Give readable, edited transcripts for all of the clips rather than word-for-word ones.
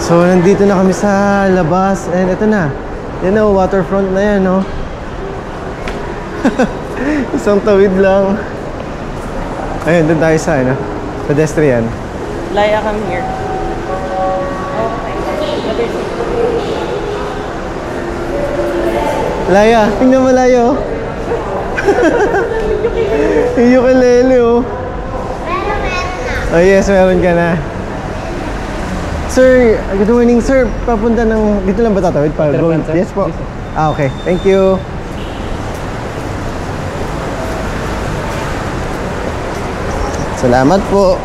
So, nandito na kami sa labas. And ito na. Yan o, waterfront na yan, no? Isang tawid lang. Ayun, dun tayo sa, ano? Pedestrian. Laya, come here. Laya, tingnan mo Laya, oh. Yung ukulele, oh. Oh yes, meron ka na. Sir, good morning sir. Papunta ng... Dito lang ba tatawid? Yes po. Ah, okay. Thank you. Salamat po.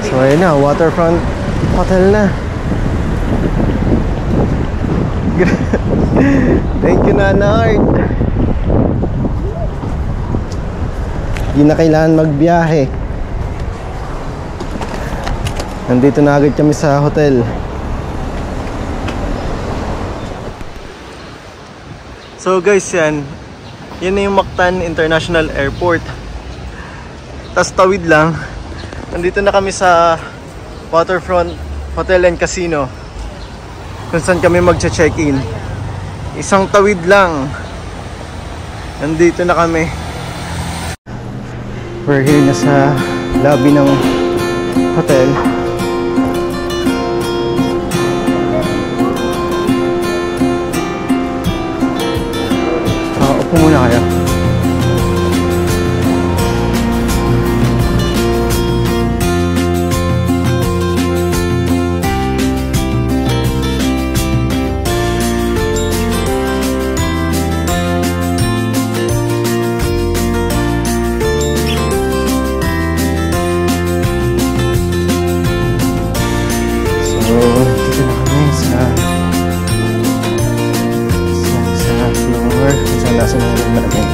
So ayun na, waterfront hotel na. Thank you, Nana Art. Hindi na kailangan magbiyahe. Nandito na agad kami sa hotel. So guys, yan na yung Mactan International Airport. Tas tawid lang. Nandito na kami sa Waterfront Hotel and Casino, kung saan kami magche-check-in. Isang tawid lang. Nandito na kami. We're here na sa lobby ng hotel. Upo muna kayo. Nasa ng room natin.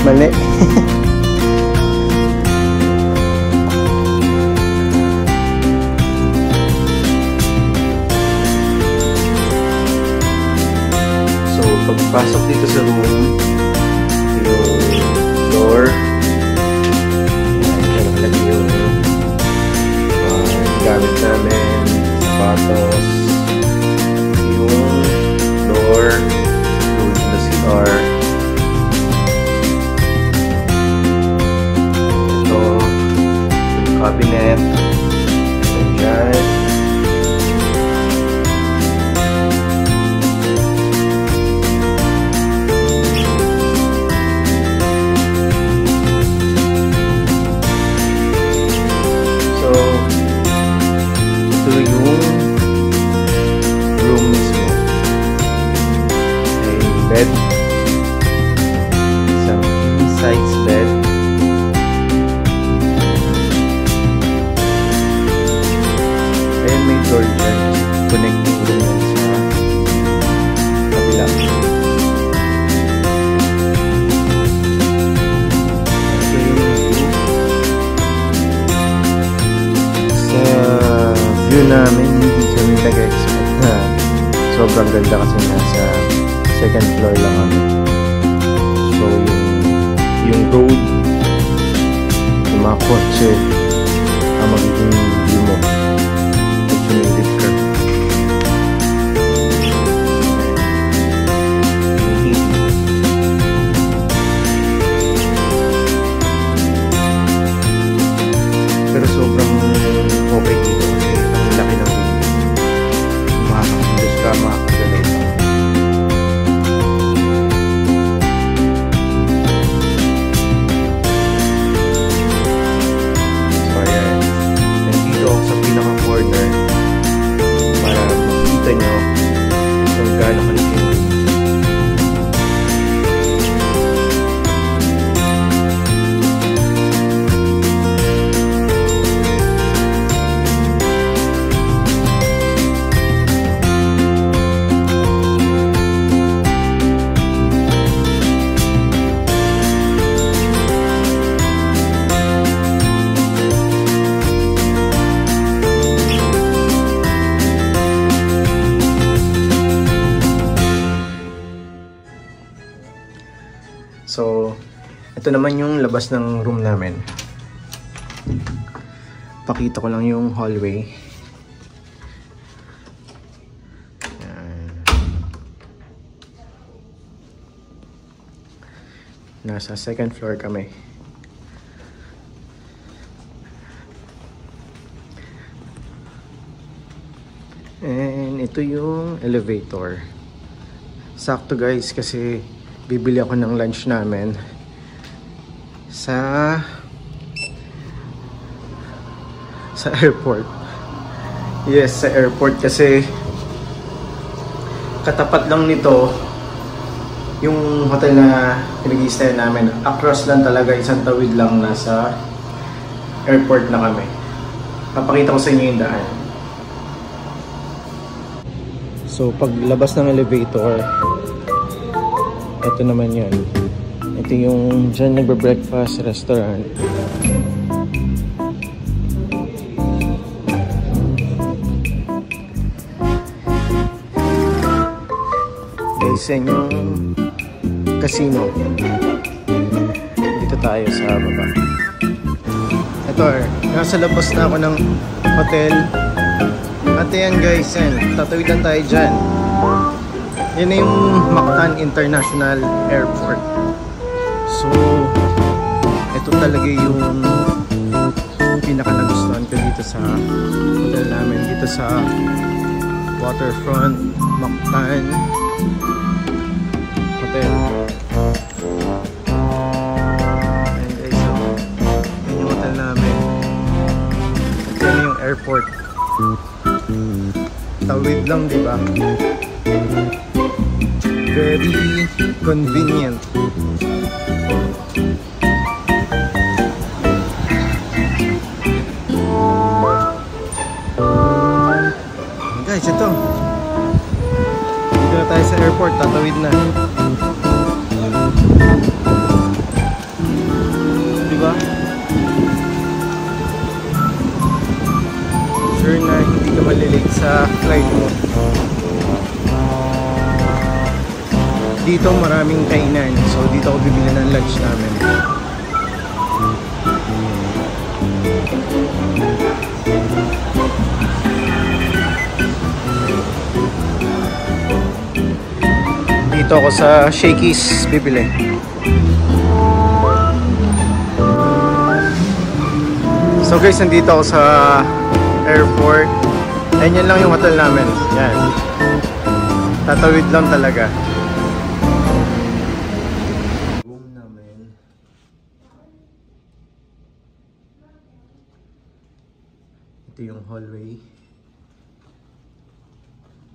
Mali. So, pagpasok dito sa room, yung door, nakalagay yung gamit namin, sapatos, yung door, yung CR, ito, yung cabinet, dyan, so ito yung room mismo. May bed, isang king size bed, and may door dyan, connecting room yan sa kabila. Ito yung view. Sa view namin, hindi kami nag-expect na sobrang ganda kasi nasa second floor lang kami. So yung road, yung mga kotse ang magiging view mo kung sumilip ka. Pero sobrang okay dito kasi ang laki ng room. Makakakilos ka, makakagalaw ka. So ayan, nandito ako sa pinaka-corner para makita nyo kung gaano kalaki yung room. Ito naman yung labas ng room namin. Pakita ko lang yung hallway. Yan. Nasa second floor kami. And ito yung elevator. Sakto guys kasi bibili ako ng lunch namin sa airport. Yes, sa airport kasi katapat lang nito yung hotel na pinag-i-stay namin. Across lang talaga, isang tawid lang, nasa airport na kami. Papakita ko sa inyo yung daan. So paglabas ng elevator, ito naman yun. Ito yung dyan nagbe-breakfast restaurant. Guys, yan yung casino. Dito tayo sa baba. Ito, nasa labas na ako ng hotel. At yan guys, yan. Tatawid lang tayo dyan. Yan na yung Mactan International Airport. So, ito talaga yung pinaka-nagustuhan ko dito sa hotel namin. Dito sa waterfront Mactan Hotel. And guys, so, yun yung hotel namin. At yan yung airport. Tawid lang, di ba? Very convenient. Guys, ito. Dito na tayo sa airport. Tatawid na. Di ba? Sure na hindi ka malilate sa flight mo. Dito maraming kainan. So dito ako bibili ng lunch namin. Dito ako sa Shakey's bibili. So guys, nandito ako sa airport. Ayan, yan lang yung hotel namin. Yan. Tatawid lang talaga. Room namin. Ito yung hallway.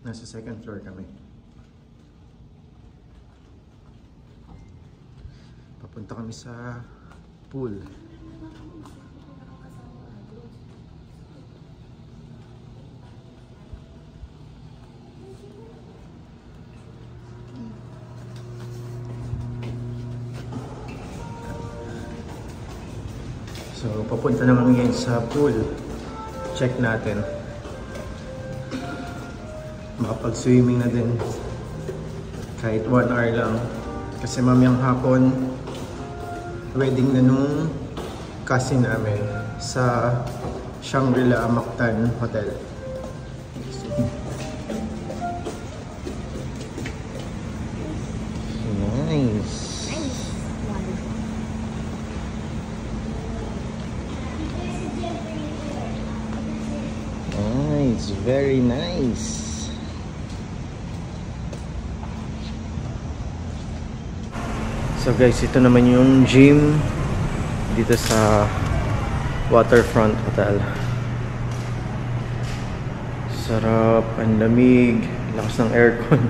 Nasa second floor kami. Papunta kami sa pool. So, papunta naman ngayon sa pool. Check natin. Makapag-swimming na din. Kahit 1 hour lang. Kasi mamayang hapon, wedding na nung cousin namin sa Shangri-La Mactan Hotel. Nice. It's very nice. So guys, ito naman yung gym dito sa Waterfront Hotel. Sarap, ang lamig, lakas ng aircon.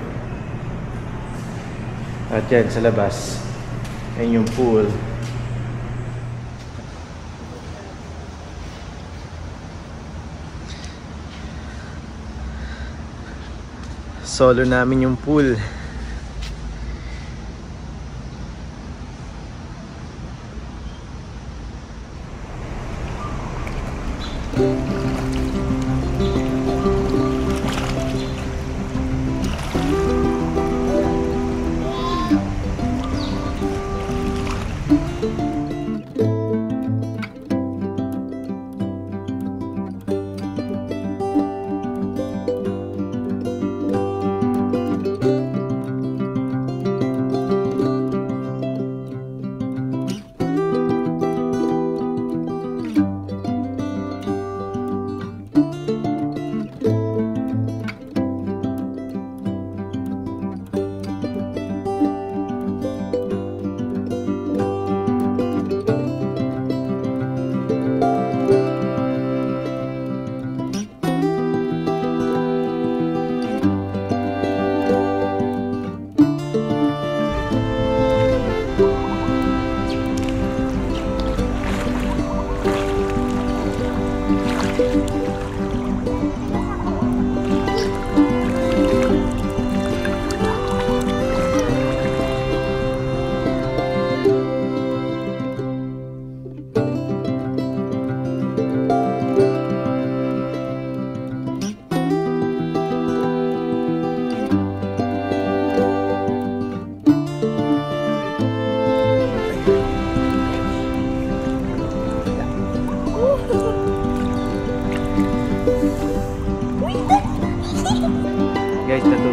At yan sa labas, ayun yung pool. Solo namin yung pool.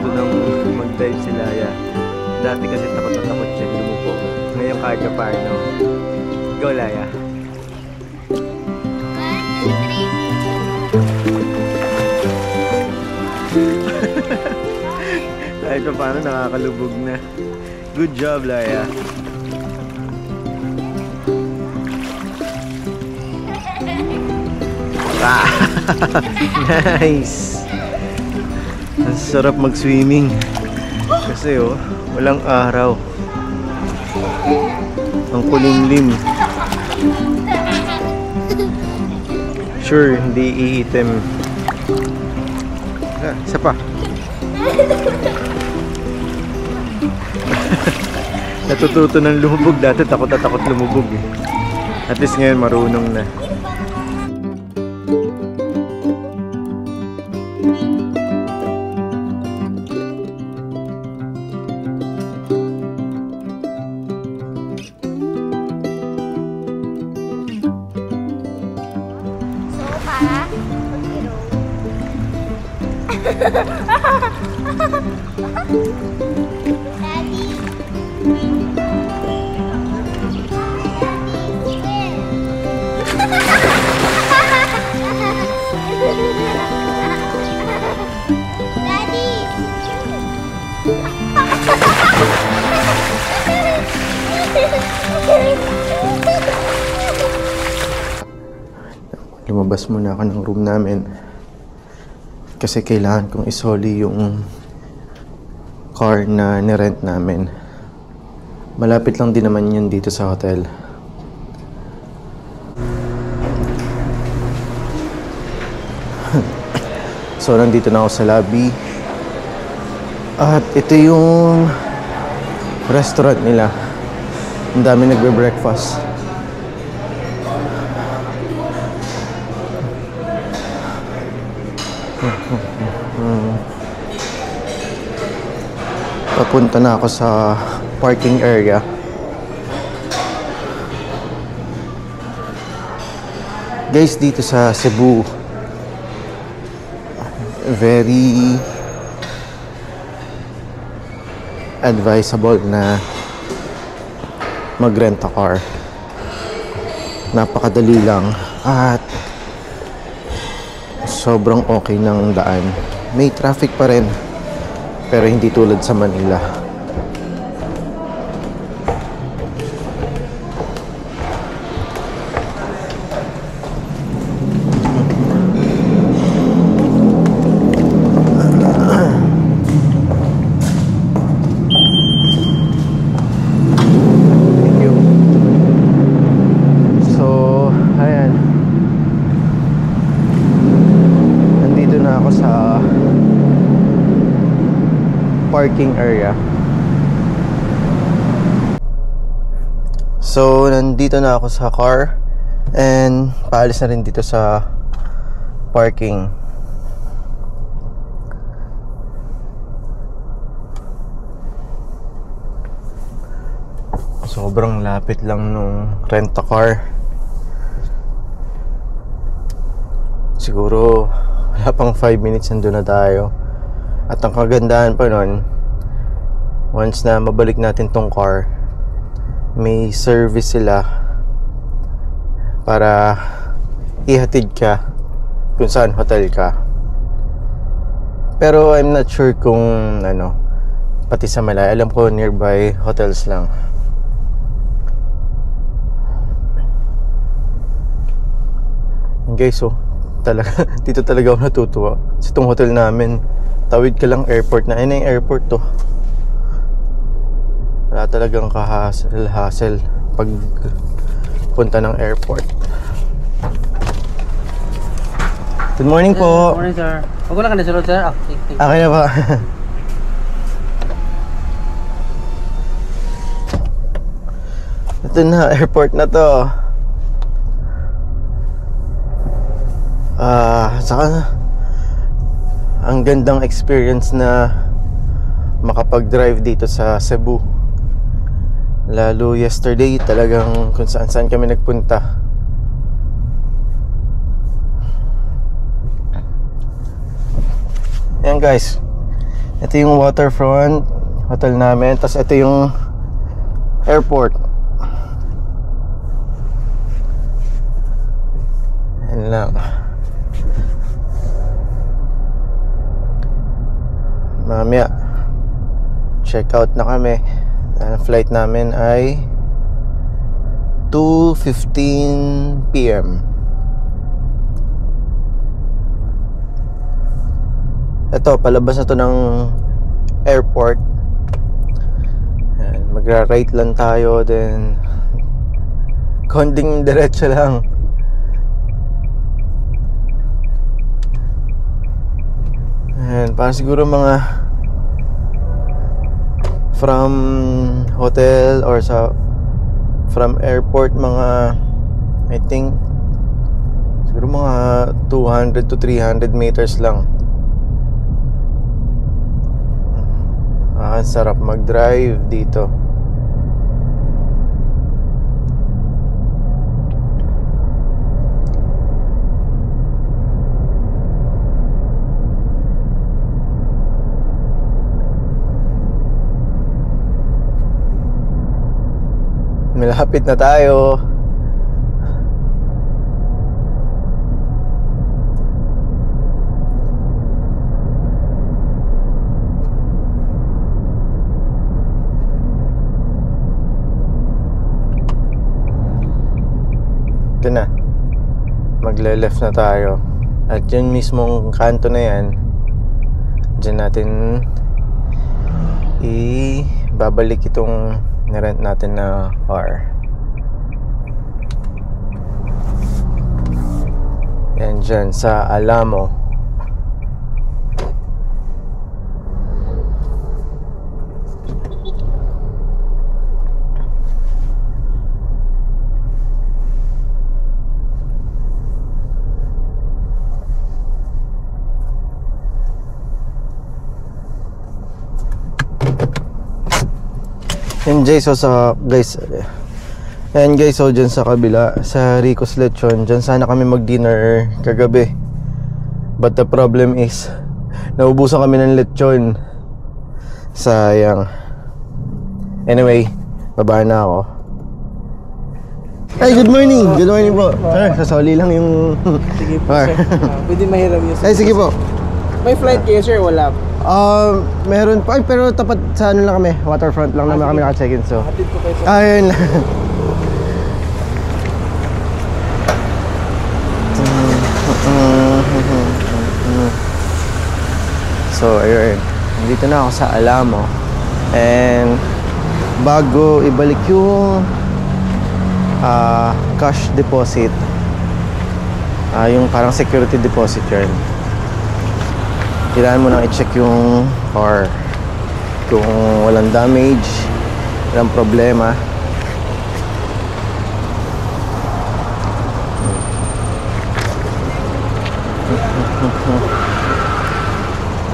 natuto ng mag-dive si Laya. Dati kasi takot na takot siya lumubog. Ngayon kahit ka paano. Go Laya. Kahit pa paano nakakalubog na. Good job Laya. Ah, nice. Ang sarap mag-swimming. Kasi walang araw. Ang kulimlim. Sure, hindi iitim. Isa pa. Natututo ng lumubog. Dati takot na takot lumubog eh. At least ngayon marunong na. Lumabas muna ako ng room namin kasi kailangan kong isoli yung car na nirent namin. Malapit lang din naman yun dito sa hotel. So nandito na ako sa lobby at ito yung restaurant nila. Ang dami nagbe-breakfast. Papunta na ako sa parking area. Guys, dito sa Cebu, very advisable na mag-rent a car. Napakadali lang at sobrang okay ng daan. May traffic pa rin pero hindi tulad sa Manila. Parking area. So, nandito na ako sa car and paalis na rin dito sa parking. Sobrang lapit lang nung rent a car. Siguro wala pang 5 minutes nandun na tayo. At ang kagandahan pa nun, once na mabalik natin tong car, may service sila para ihatid ka kung saan hotel ka. Pero I'm not sure kung pati sa Malaya. Alam ko nearby hotels lang. And guys, talaga, dito talaga ako natutuwa. Sa itong hotel namin, tawid ka lang airport na. Ayun na yung airport to. Wala talagang hassle pag punta ng airport. Good morning po. Good morning sir. Huwag ko na ka nasunod sir. Okay na ba? Ito na, airport na to. Saka ang gandang experience na makapag-drive dito sa Cebu. Lalo yesterday, talagang kung saan kami nagpunta. Ayan guys, Ito yung waterfront hotel namin. Tapos ito yung airport. Yan lang. Mamaya check out na kami. Ang flight namin ay 2:15 PM. Ito, palabas na to ng airport. Magra-right lang tayo, then konting diretso lang. Ayan, parang siguro mga from hotel or from airport, mga I think siguro mga 200 to 300 meters lang. Sarap mag-drive dito. Malapit na tayo. Ito na. Magle-left na tayo. At yun mismong kanto na yan, dyan natin babalik itong nirent natin na car. Yan dyan sa Alamo. Yan guys, so guys, yan guys, so dyan sa kabila, sa Rico's Lechon, dyan sana kami mag-dinner kagabi. But the problem is, naubusan kami ng lechon. Sayang. Anyway, baba na ako. Ay, good morning! Good morning po. Sir, sasoli lang yung Sige po, sir. Pwede mahiram yun. Ay, sige po. May flight kayo, sir? Wala. Meron pa. Ay, pero tapat sa ano lang kami. Waterfront lang naman kami naka-check-in. So, Hatid ko kayo, sir. ayun lang. So, ayun. Nandito na ako sa Alamo. And bago ibalik yung cash deposit, yung parang security deposit yun, kailangan mo nang i-check yung car kung walang damage, walang problema.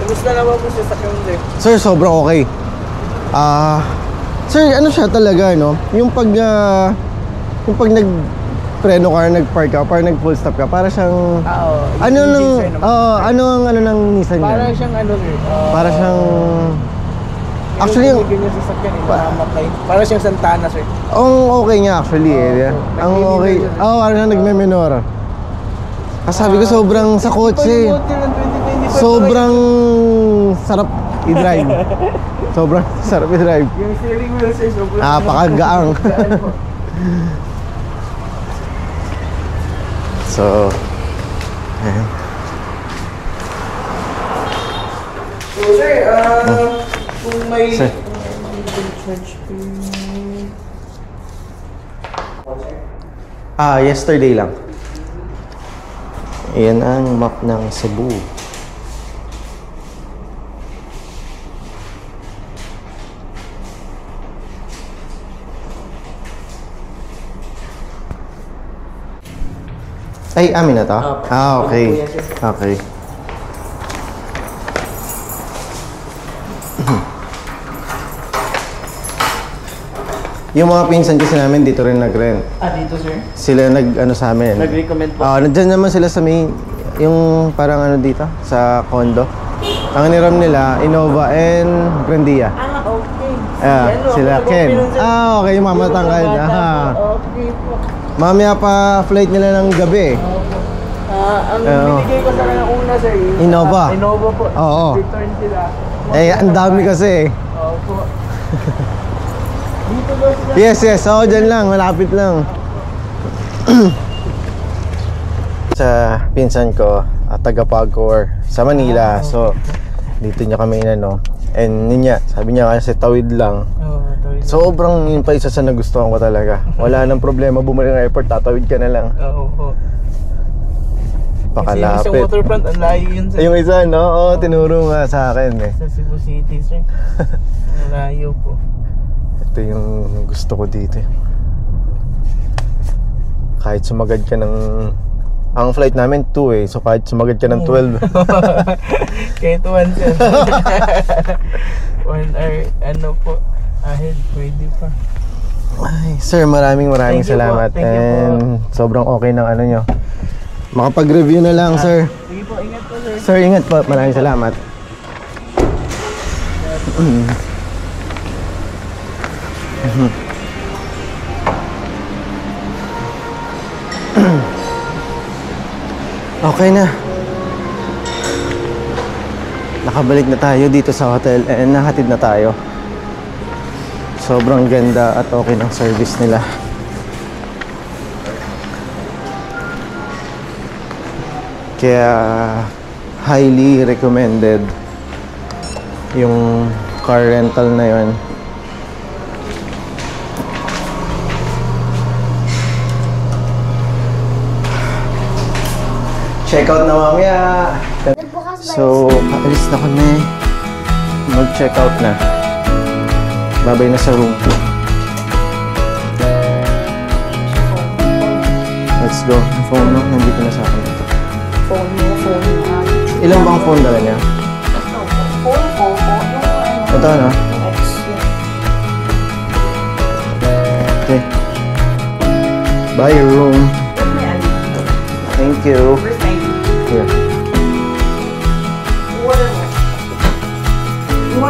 Kumusta naman po siya sa sir? Sir, sobrang okay. Sir, ano siya talaga, no? Yung pag nag-preno ka, nag-park ka, parang nag-full stop ka, para siyang ano ng Nissan yan? Para siyang ano, sir? Para siyang actually yung ganyan sa sakyan, namamatay. Para siyang Santana, sir. ang okay niya actually ang okay. Parang siyang nagme-minor. Kasi sabi ko sobrang sa kotse. Sobrang sarap i-drive. Sobrang sarap i-drive. Yung steering wheel, sir, sobrang Napakagaang. So, ayan. So, sir, kung may... Sir. Yesterday lang. Ayan ang map ng Cebu. Ay, amin na to? Okay. Okay. Yung mga pinsan kasi namin dito rin nag-rent. Dito, sir? Sila nag-ano sa amin. Nag-recommend po? Nandyan naman sila sa may, yung parang ano dito, sa condo. Ang niram nila, Innova and Grandia. Okay. Sila Ken. Okay, Mama Tangkad. Okay po. Mamaya pa flight nila ng gabi. Ang binigay ko sa kanya una, sir. Innova. Innova po. Oo. Return sila. Ang dami kasi. Opo. Dito ba sila? Yes. Oo, dyan lang. Malapit lang. Sa pinsan ko, taga Pagcor sa Manila. So, dito niya kami and yun niya, sabi niya kasi tawid lang. Sobrang yun pa isa sa nagustuhan ko talaga. Wala nang problema, bumalik ng airport, tatawid ka na lang. Oo. Pakalapit. Kasi yung waterfront, ang layo yun sir. Yung isa, no? Oo, tinuro nga sa akin eh. Sa Cebu City, sir. Ang layo po. Ito yung gusto ko dito. Kahit sumagad ka ng... Ang flight namin 2 eh. So kahit sumagad ka ng 12. Kahit 1 sir. 1 hour, po, ahead, pwede pa. Ay, sir, maraming salamat. And sobrang okay ng nyo. Makapag-review na lang, sir. Sige po, ingat po sir. Sir, ingat po. Maraming salamat. Okay na. Nakabalik na tayo dito sa hotel and nahatid na tayo. Sobrang ganda at okay ng service nila. Kaya highly recommended yung car rental na yun. Check out na mamaya. So, kaalis na kami. Mag-check out na. Babay na sa room. Let's go. Yung phone mo, nandito na sa akin. Phone mo. Ilan bang phone dala niya? Phone ko. Ito ano? Okay. Bye your room. Thank you. Here.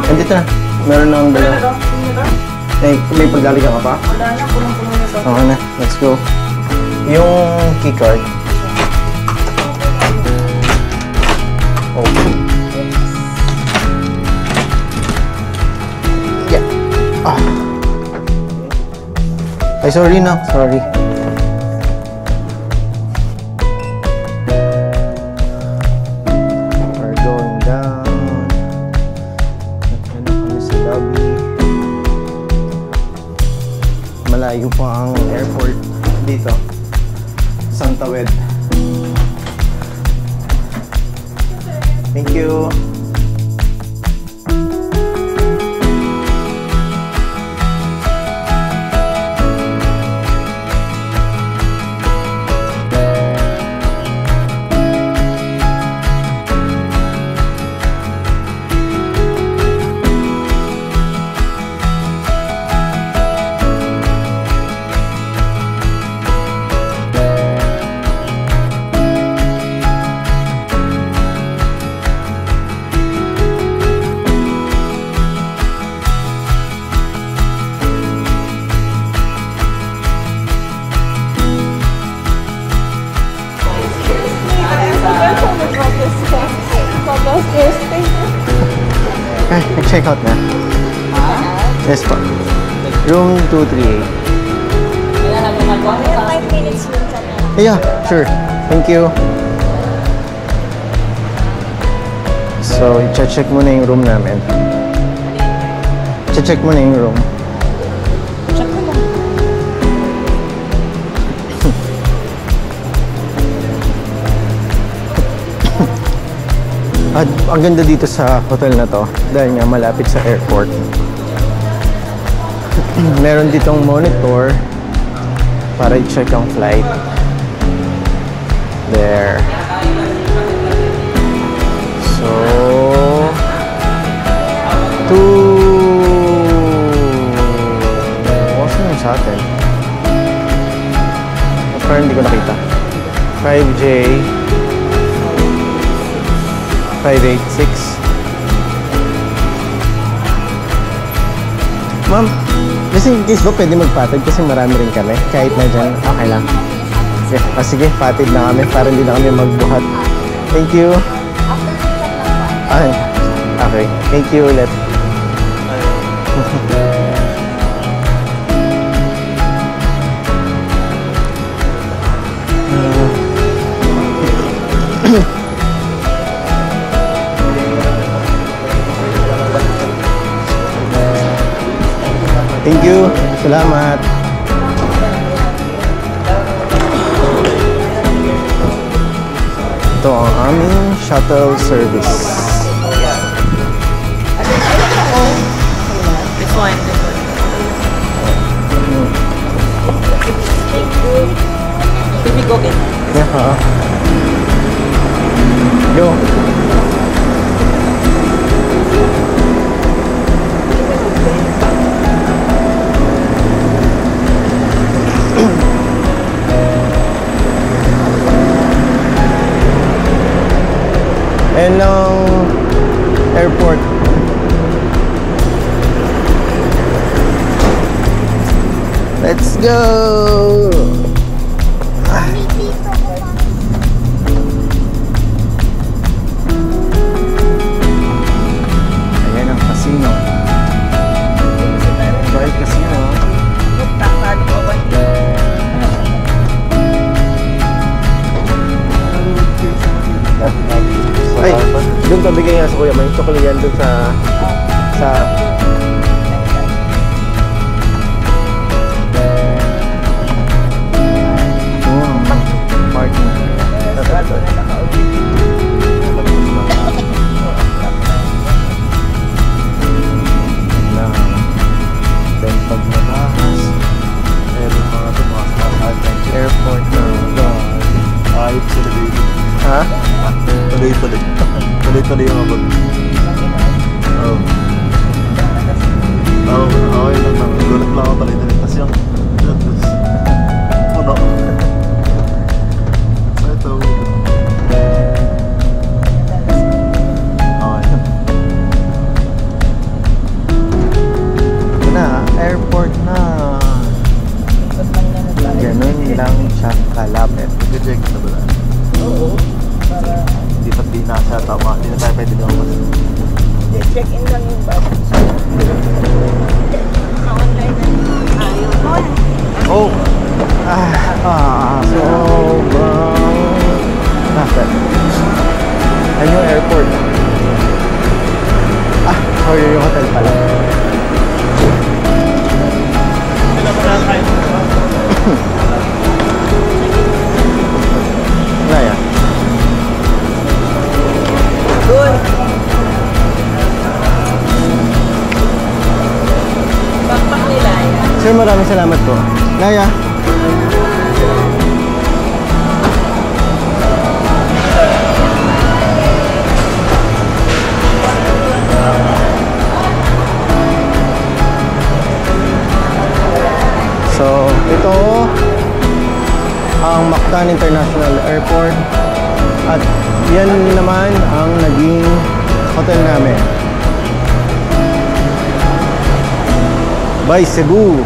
Andito na. Meron na akong dala. May pagdali ka pa? Wala na, punong-puno na to. Okay na. Let's go. Yung keycard. Okay. Yeah. Ay, sorry na. Sorry. We're going down. Nandiyan na kami sa lobby. Malayo pa ang airport dito. Santa Wed. Thank you. Ay, nag-check out na. Yes po. Room 238. Wala na gumagawa. 5 minutes lang kami. Yeah, sure. Thank you. So, i-check muna yung room namin. I-check muna yung room. Check ko lang. At ang ganda dito sa hotel na to dahil nga malapit sa airport. Meron ditong monitor para i-check ang flight. There. So, what's yung sa atin? Parang hindi ko nakita. 5J 586 Ma'am, kasi in case ba pwede magpatid kasi marami rin kami. Kahit na dyan, okay lang. Okay. Sige, patid na kami para hindi na kami magbuhat. Thank you. Ay, okay. Thank you ulit. Thank you. Salamat. Ito ang aming shuttle service. This one. Should we go get it? Yeah, Yo. And airport. Let's go. Ayan ang casino. Royal Casino. Ay, doon pabigay nga sa kuya. May chocolate yan doon sa partner. Then pag nabahas, meron mga tumakas airport na Ayop sila dito. ha? Tuloy-tuloy. Tuloy-tuloy yung abag. Oo. Okay lang naman. Gulat lang ako tuloy-tuloy. Tapos yung puno. Ito. Okay. Ito na, airport na. Ganun lang siya kalapit. Check na ba na? Oo. Hindi pa di nasa tama. Hindi na tayo pwede lumabas. Check-in lang yung bago. Online na ayun. Oh! Sobrang nakit. Ano yung airport? Sorry, yung hotel pala. Wala yan. Doon. Backpack nila yan. Sir, maraming salamat po. Laya. So, ito ang Mactan International Airport at yan naman ang naging hotel namin. By Cebu.